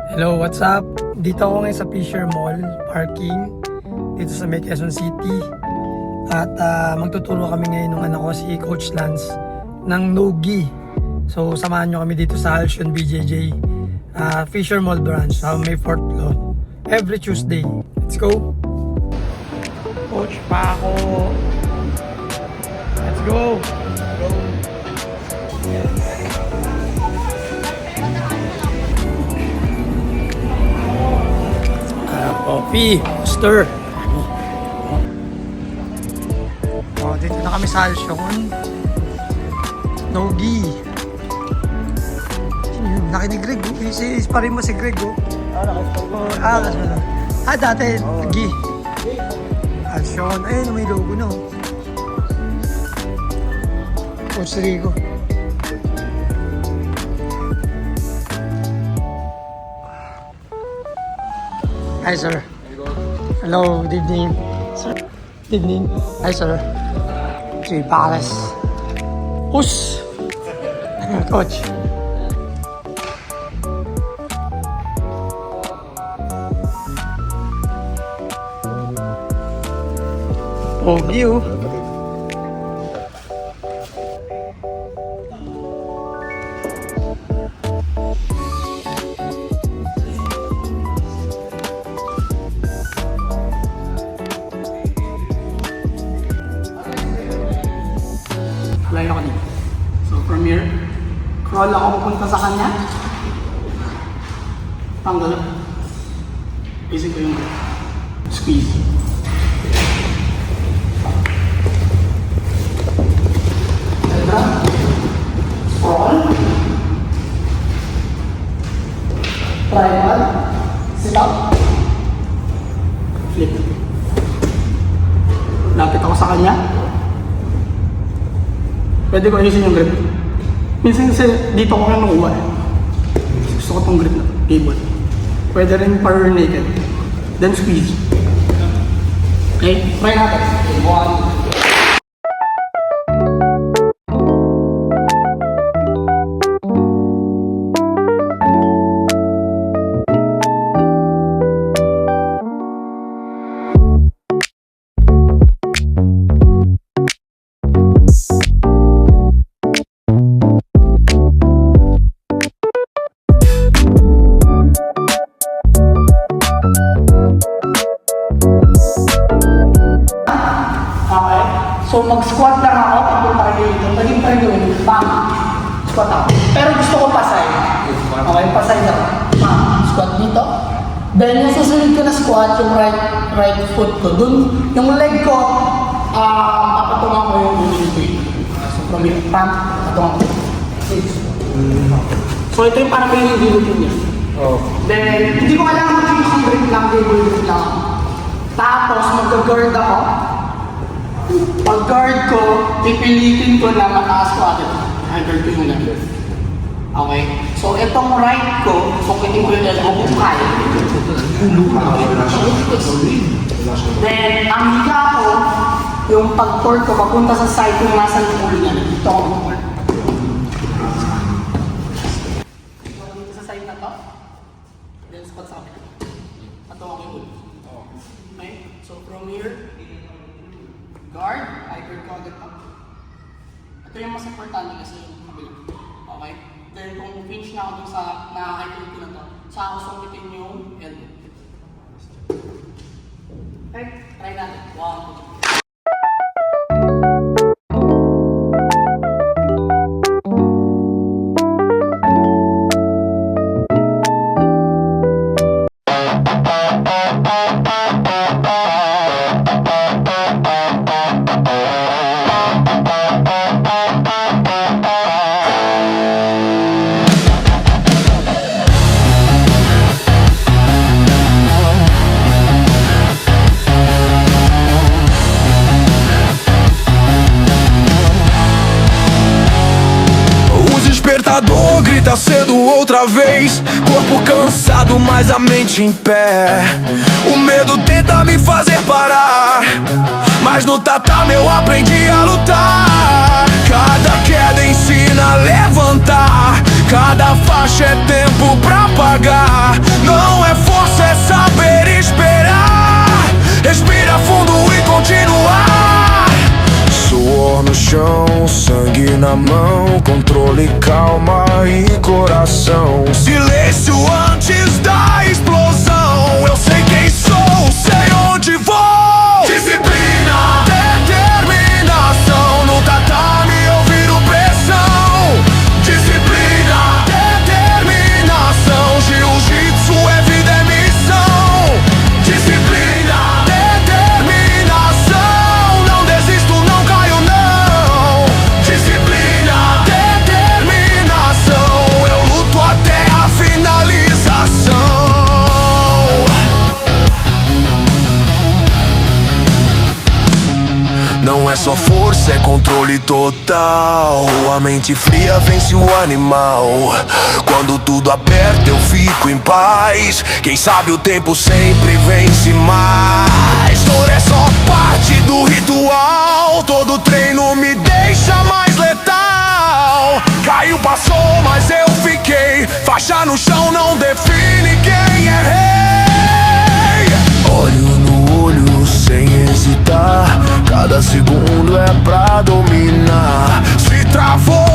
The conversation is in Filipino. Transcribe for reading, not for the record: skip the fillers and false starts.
Hello, what's up? Dito ako ngayon sa Fisher Mall parking dito sa May Quezon City. At magtuturo kami ngayon ng anak ko si Coach Lance ng Nogi. So samahan nyo kami dito sa Halcyon BJJ Fisher Mall branch sa May 4th floor every Tuesday. Let's go! Coach Paco! Let's go! Coffee, stir. Oh, dito na kami sa Halcyon. Nogi. Laki ni Greg. Isparin mo si Greg. Dati. Nogi. Halcyon. Ayun, may logo na. Coach Rico. Hi, sir. Hello, good evening. Sir, good evening. Hi, sir. Jay Palace. Push! Coach. Pogi, oh. Layo ako dito. So from here, crawl ako pupunta sa kanya. Tanggal. Isip ko yung squeeze. Diba? Crawl. Triangle. Sit up. Flip. Lapit ako sa kanya. Pwede ko ayusin yung grip. Minsan kasi dito ko kaya nakuha eh. Gusto ko tong grip na table. Pwede rin para naked. Then squeeze. Okay? Try natin. One. So mag-squat lang ako, pagpunta kayo dito, naging pa rin yun, bang, squat ako. Pero gusto ko pasay. Okay, pasay lang. Bang, squat dito. Then yung susunod ko na squat, yung right foot ko, dun, yung leg ko, papatungan ko yung ulit ko yun. So from here, bang, patungan ko. So ito yung parang yung routine niya. Then, hindi ko kailangan mag-use ng grip lang, table grip lang. Tapos mag-guard ako. Pag guard ko, pipilitin ko na mataas ko agad. I-guard ko muna. Okay? So, itong right ko, sukitin ko yung elbow kung kaya. Then, ang higa ko, yung pag-cord ko, papunta sa side kung nasa yung ulo niya. Dito ako mag-cord. So, dito sa side na to. Then, squat sa akin. Ito ako yung ulo. Okay? So, from here, guard, I-guard ko agad pa. Ito yung mas importante kasi yung kabila. Okay? Then kung pinch na ako dun sa nakakaitin ko na to, saka ako sumitin yung elbow. Okay? Try natin. 1, 2, 3. Grita cedo outra vez, corpo cansado, mas a mente em pé. O medo tenta me fazer parar, mas no tatame eu aprendi a lutar. Cada queda ensina a levantar, cada faixa é tempo pra pagar. na mão, controle, calma e coração. Silêncio antes da explosão. Eu sei quem sou, sei onde vou. Disciplina, determinação. No tatame eu viro pressão. Disciplina, determinação. Jiu-jitsu é vida, é missão. Disciplina, determinação. Não desisto, não caio não. Disciplina, determinação. Eu luto até a finalização. Não é só força, é controle total. A mente fria vence o animal. Quando tudo aperta eu fico em paz. Quem sabe o tempo sempre vence mais. Dor é só parte do ritual. Todo treino me deixa mais letal. Caiu, passou, mas eu fiquei. Faixa no chão não define quem é rei. Olho no olho sem hesitar. Cada segundo é pra dominar. Se travou